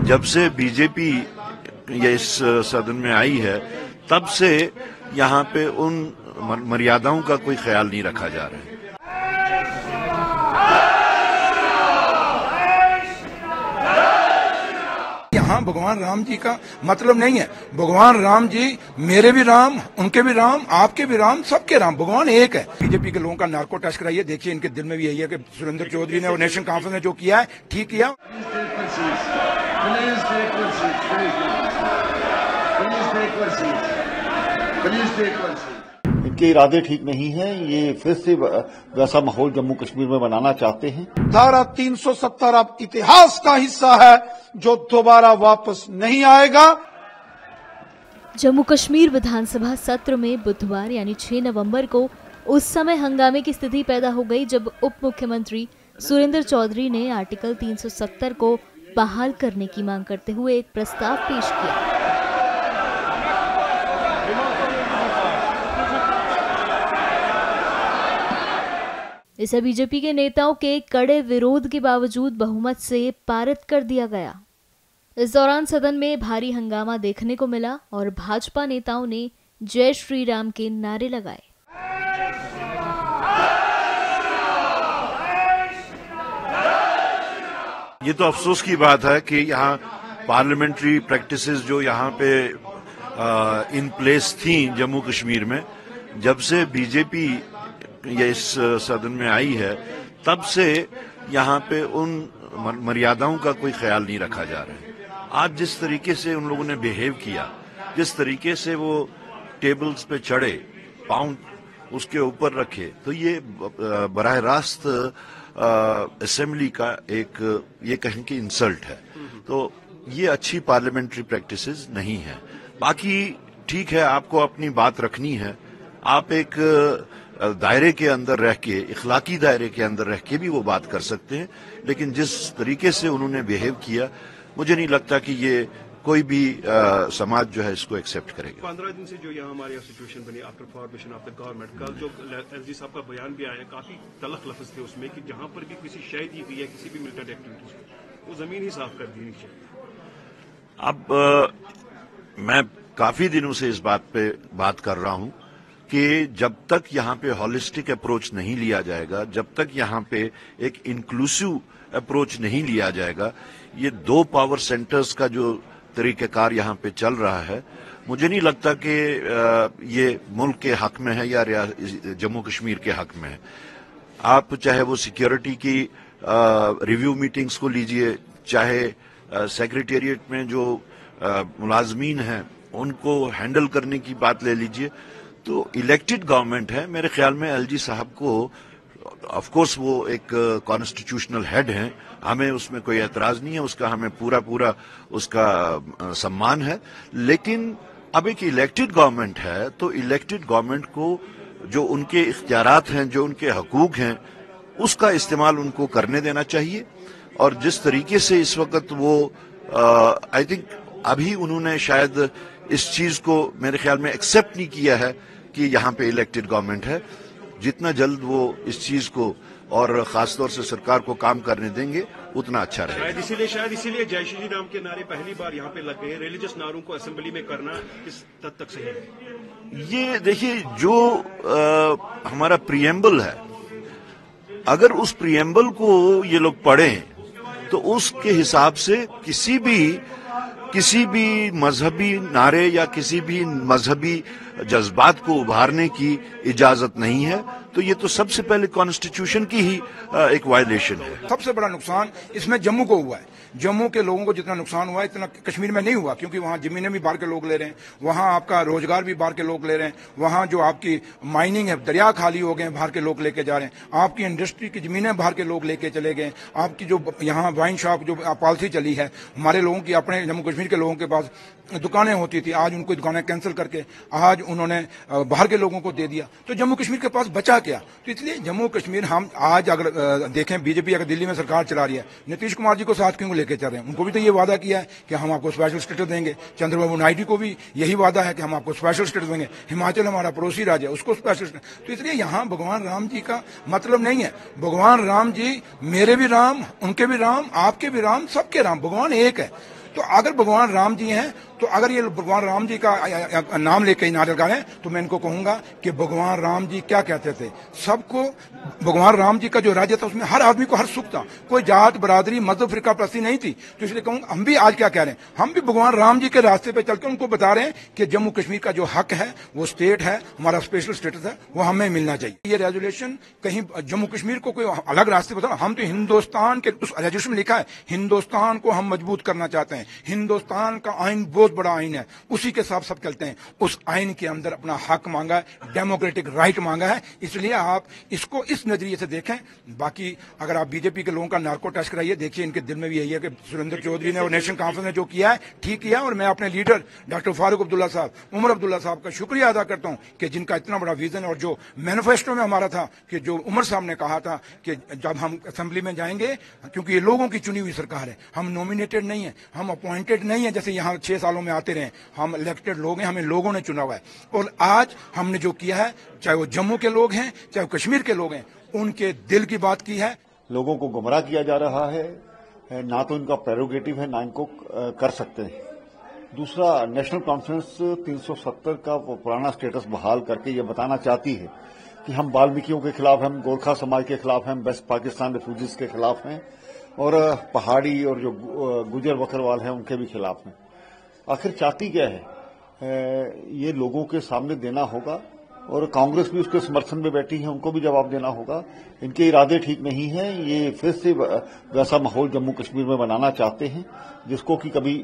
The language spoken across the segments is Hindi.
जब से बीजेपी ये इस सदन में आई है तब से यहाँ पे उन मर्यादाओं का कोई ख्याल नहीं रखा जा रहा है। यहाँ भगवान राम जी का मतलब नहीं है। भगवान राम जी मेरे भी राम, उनके भी राम, आपके भी राम, सबके राम, भगवान एक है। बीजेपी के लोगों का नार्को टेस्ट कराइए, देखिए इनके दिल में भी यही है कि सुरेंद्र चौधरी ने और नेशनल कॉन्फ्रेंस ने जो किया है ठीक किया। इनके इरादे ठीक नहीं हैं। ये फिर से वैसा माहौल जम्मू कश्मीर में बनाना चाहते हैं। धारा 370 अब इतिहास का हिस्सा है जो दोबारा वापस नहीं आएगा। जम्मू कश्मीर विधानसभा सत्र में बुधवार यानी 6 नवंबर को उस समय हंगामे की स्थिति पैदा हो गई जब उप मुख्यमंत्री सुरेंद्र चौधरी ने आर्टिकल 370 को बहाल करने की मांग करते हुए एक प्रस्ताव पेश किया। इसे बीजेपी के नेताओं के कड़े विरोध के बावजूद बहुमत से पारित कर दिया गया। इस दौरान सदन में भारी हंगामा देखने को मिला और भाजपा नेताओं ने जय श्री राम के नारे लगाए। ये तो अफसोस की बात है कि यहाँ पार्लियामेंट्री प्रैक्टिसेस जो यहाँ पे इन प्लेस थी जम्मू कश्मीर में, जब से बीजेपी ये इस सदन में आई है तब से यहाँ पे उन मर्यादाओं का कोई ख्याल नहीं रखा जा रहा है। आज जिस तरीके से उन लोगों ने बिहेव किया, जिस तरीके से वो टेबल्स पे चढ़े, पाँव उसके ऊपर रखे, तो ये बराह रास्त असेंबली का एक ये कहें कि इंसल्ट है। तो ये अच्छी पार्लियामेंट्री प्रैक्टिसेस नहीं है। बाकी ठीक है, आपको अपनी बात रखनी है, आप एक दायरे के अंदर रह के, इखलाकी दायरे के अंदर रह के भी वो बात कर सकते हैं, लेकिन जिस तरीके से उन्होंने बिहेव किया, मुझे नहीं लगता कि ये कोई भी समाज जो है इसको एक्सेप्ट करेगा। 15 दिन से जो यहाँ हमारी सिचुएशन बनी after formation of the government, कल जो एलजी साहब का बयान भी आया, काफी तलख लफ्ज थे उसमें कि जहां पर भी किसी शय दी गई है किसी भी मिलिटेंट एक्टिविटीज, वो जमीन ही साफ कर दी नीचे। अब मैं काफी दिनों से इस बात पे बात कर रहा हूं कि जब तक यहाँ पे हॉलिस्टिक अप्रोच नहीं लिया जाएगा, जब तक यहाँ पे एक इंक्लूसिव अप्रोच नहीं लिया जाएगा, ये 2 पावर सेंटर्स का जो तरीक़ेकार यहाँ पे चल रहा है, मुझे नहीं लगता कि ये मुल्क के हक में है या जम्मू कश्मीर के हक में है। आप चाहे वो सिक्योरिटी की रिव्यू मीटिंग्स को लीजिए, चाहे सेक्रेटेरिएट में जो मुलाजमीन हैं उनको हैंडल करने की बात ले लीजिए, तो इलेक्टेड गवर्नमेंट है। मेरे ख्याल में एलजी साहब को, ऑफ कोर्स वो एक कॉन्स्टिट्यूशनल हेड हैं, हमें उसमें कोई एतराज नहीं है, उसका हमें पूरा उसका सम्मान है, लेकिन अब एक इलेक्टेड गवर्नमेंट है तो इलेक्टेड गवर्नमेंट को जो उनके इख्तियारात हैं, जो उनके हकूक हैं, उसका इस्तेमाल उनको करने देना चाहिए। और जिस तरीके से इस वक्त वो आई थिंक अभी उन्होंने शायद इस चीज को मेरे ख्याल में एक्सेप्ट नहीं किया है कि यहाँ पे इलेक्टेड गवर्नमेंट है। जितना जल्द वो इस चीज को और खासतौर से सरकार को काम करने देंगे उतना अच्छा रहेगा। शायद इसीलिए जय श्री राम के नारे पहली बार यहाँ पे लग गए। रिलीजियस नारों को असेंबली में करना किस हद तक सही है? ये देखिए, जो हमारा प्रियम्बल है, अगर उस प्रियम्बल को ये लोग पढ़ें तो उसके हिसाब से किसी भी मजहबी नारे या किसी भी मजहबी जज्बात को उभारने की इजाजत नहीं है। तो ये तो सबसे पहले कॉन्स्टिट्यूशन की ही एक वायलेशन है। सबसे बड़ा नुकसान इसमें जम्मू को हुआ है। जम्मू के लोगों को जितना नुकसान हुआ है इतना कश्मीर में नहीं हुआ, क्योंकि वहां जमीनें भी बाहर के लोग ले रहे हैं, वहां आपका रोजगार भी बाहर के लोग ले रहे हैं, वहां जो आपकी माइनिंग है, दरिया खाली हो गए, बाहर के लोग लेके जा रहे हैं, आपकी इंडस्ट्री की जमीनें बाहर के लोग लेके चले गए, आपकी जो यहाँ वाइन शॉप जो पॉलिसी चली है, हमारे लोगों की, अपने जम्मू कश्मीर के लोगों के पास दुकानें होती थी, आज उनको दुकानें कैंसिल करके आज उन्होंने बाहर के लोगों को दे दिया। तो जम्मू कश्मीर के पास बचा क्या? तो इसलिए जम्मू कश्मीर हम आज अगर देखें, बीजेपी अगर दिल्ली में सरकार चला रही है, नीतीश कुमार जी को साथ क्यों लेके चल रहे हैं? उनको भी तो ये वादा किया है कि हम आपको स्पेशल स्टेटस देंगे। चंद्रबाबू नायडू को भी यही वादा है कि हम आपको स्पेशल स्टेटस देंगे। हिमाचल हमारा पड़ोसी राज्य है, उसको स्पेशल स्टेटस। तो इसलिए यहाँ भगवान राम जी का मतलब नहीं है। भगवान राम जी मेरे भी राम, उनके भी राम, आपके भी राम, सबके राम, भगवान एक है। तो अगर भगवान राम जी हैं, तो अगर ये भगवान राम जी का नाम लेकर नारे लगा रहे हैं, तो मैं इनको कहूंगा कि भगवान राम जी क्या कहते थे, सबको भगवान राम जी का जो राज्य था उसमें हर आदमी को हर सुख था, कोई जात बरादरी मजहब फिरका प्रस्ती नहीं थी। तो इसलिए कहूंगा हम भी आज क्या कह रहे हैं, हम भी भगवान राम जी के रास्ते पे चलकर उनको बता रहे हैं कि जम्मू कश्मीर का जो हक है, वो स्टेट है, हमारा स्पेशल स्टेटस है, वो हमें मिलना चाहिए। ये रेजोल्यूशन कहीं जम्मू कश्मीर को कोई अलग रास्ते बता, हम तो हिंदुस्तान के उस रेजोल्यूशन में लिखा है हिंदुस्तान को हम मजबूत करना चाहते हैं, हिंदुस्तान का आइन बहुत बड़ा आइन है, उसी के साथ सब चलते हैं। उस आइन के अंदर अपना हक मांगा है, डेमोक्रेटिक राइट मांगा है, इसलिए आप इसको इस नजरिए से देखें। बाकी अगर आप बीजेपी के लोगों का नार्को टेस्ट कराइए, देखिए इनके दिल में भी यही है कि सुरेंद्र चौधरी ने और नेशनल कॉन्फ्रेंस ने जो किया है ठीक किया, और मैं अपने लीडर डॉक्टर फारूक अब्दुल्ला साहब, उमर अब्दुल्ला साहब का शुक्रिया अदा करता हूं कि जिनका इतना बड़ा विजन, और जो मैनिफेस्टो में हमारा था कि जो उमर साहब ने कहा था कि जब हम असेंबली में जाएंगे, क्योंकि ये लोगों की चुनी हुई सरकार है, हम नॉमिनेटेड नहीं है, हम अपॉइंटेड नहीं है, जैसे यहाँ 6 सालों में आते रहे, हम इलेक्टेड लोग हैं, हमें लोगों ने चुना हुआ है। और आज हमने जो किया है, चाहे वो जम्मू के लोग हैं चाहे कश्मीर के लोग हैं, उनके दिल की बात की है। लोगों को गुमराह किया जा रहा है, ना तो इनका प्रेरोगेटिव है ना इनको कर सकते हैं। दूसरा, नेशनल कॉन्फ्रेंस 370 का पुराना स्टेटस बहाल करके ये बताना चाहती है कि हम वाल्मीकियों के खिलाफ हैं, हम गोरखा समाज के खिलाफ हैं, वेस्ट पाकिस्तान रिफ्यूजीज के खिलाफ हैं, और पहाड़ी और जो गुजर बकरवाल हैं उनके भी खिलाफ हैं। आखिर चाहती क्या है, ये लोगों के सामने देना होगा, और कांग्रेस भी उसके समर्थन में बैठी है, उनको भी जवाब देना होगा। इनके इरादे ठीक नहीं हैं, ये फिर से वैसा माहौल जम्मू कश्मीर में बनाना चाहते हैं जिसको कि कभी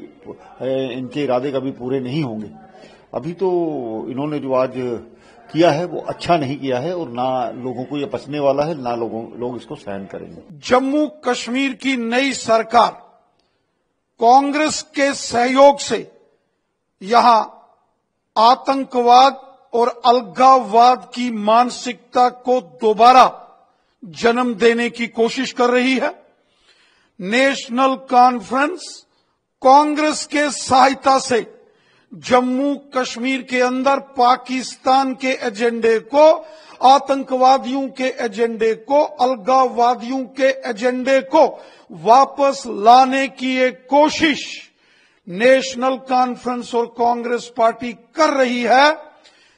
इनके इरादे कभी पूरे नहीं होंगे। अभी तो इन्होंने जो आज किया है वो अच्छा नहीं किया है, और ना लोगों को ये पचने वाला है, ना लोग इसको सहन करेंगे। जम्मू कश्मीर की नई सरकार कांग्रेस के सहयोग से यहां आतंकवाद और अलगाववाद की मानसिकता को दोबारा जन्म देने की कोशिश कर रही है। नेशनल कॉन्फ्रेंस कांग्रेस के सहायता से जम्मू कश्मीर के अंदर पाकिस्तान के एजेंडे को, आतंकवादियों के एजेंडे को, अलगाववादियों के एजेंडे को वापस लाने की एक कोशिश नेशनल कॉन्फ्रेंस और कांग्रेस पार्टी कर रही है।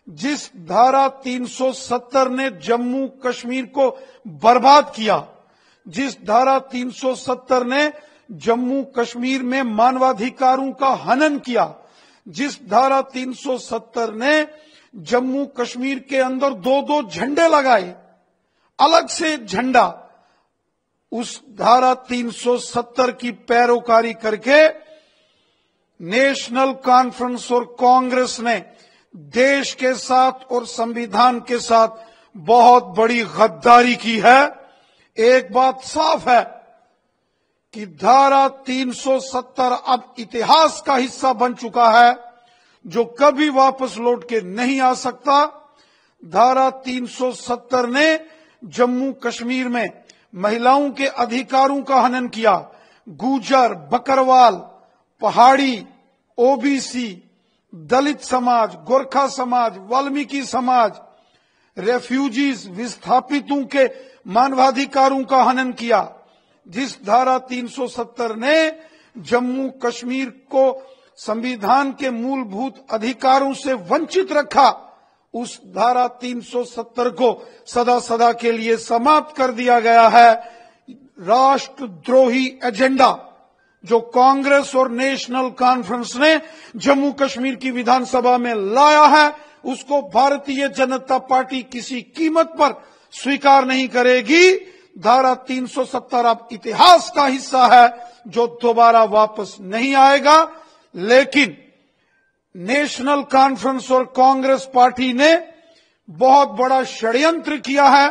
जिस धारा 370 ने जम्मू कश्मीर को बर्बाद किया, जिस धारा 370 ने जम्मू कश्मीर में मानवाधिकारों का हनन किया, जिस धारा 370 ने जम्मू कश्मीर के अंदर 2-2 झंडे लगाए, अलग से झंडा, उस धारा 370 की पैरोकारी करके नेशनल कॉन्फ्रेंस और कांग्रेस ने देश के साथ और संविधान के साथ बहुत बड़ी गद्दारी की है। एक बात साफ है कि धारा 370 अब इतिहास का हिस्सा बन चुका है, जो कभी वापस लौट के नहीं आ सकता। धारा 370 ने जम्मू कश्मीर में महिलाओं के अधिकारों का हनन किया। गुजर, बकरवाल, पहाड़ी, ओबीसी, दलित समाज, गोरखा समाज, वाल्मीकि समाज, रेफ्यूजीज, विस्थापितों के मानवाधिकारों का हनन किया। जिस धारा 370 ने जम्मू कश्मीर को संविधान के मूलभूत अधिकारों से वंचित रखा, उस धारा 370 को सदा सदा के लिए समाप्त कर दिया गया है। राष्ट्रद्रोही एजेंडा जो कांग्रेस और नेशनल कॉन्फ्रेंस ने जम्मू कश्मीर की विधानसभा में लाया है, उसको भारतीय जनता पार्टी किसी कीमत पर स्वीकार नहीं करेगी। धारा 370 अब इतिहास का हिस्सा है जो दोबारा वापस नहीं आएगा। लेकिन नेशनल कॉन्फ्रेंस और कांग्रेस पार्टी ने बहुत बड़ा षड्यंत्र किया है।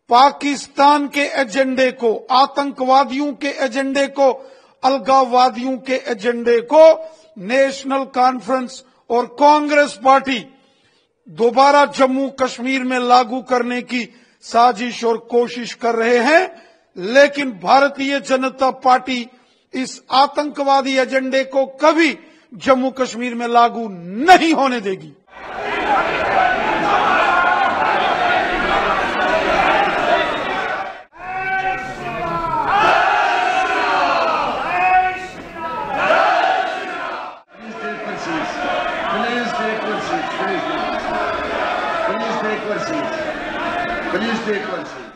पाकिस्तान के एजेंडे को, आतंकवादियों के एजेंडे को, अलगाववादियों के एजेंडे को नेशनल कॉन्फ्रेंस और कांग्रेस पार्टी दोबारा जम्मू कश्मीर में लागू करने की साजिश और कोशिश कर रहे हैं। लेकिन भारतीय जनता पार्टी इस आतंकवादी एजेंडे को कभी जम्मू कश्मीर में लागू नहीं होने देगी। Please take one seat. Please take one seat.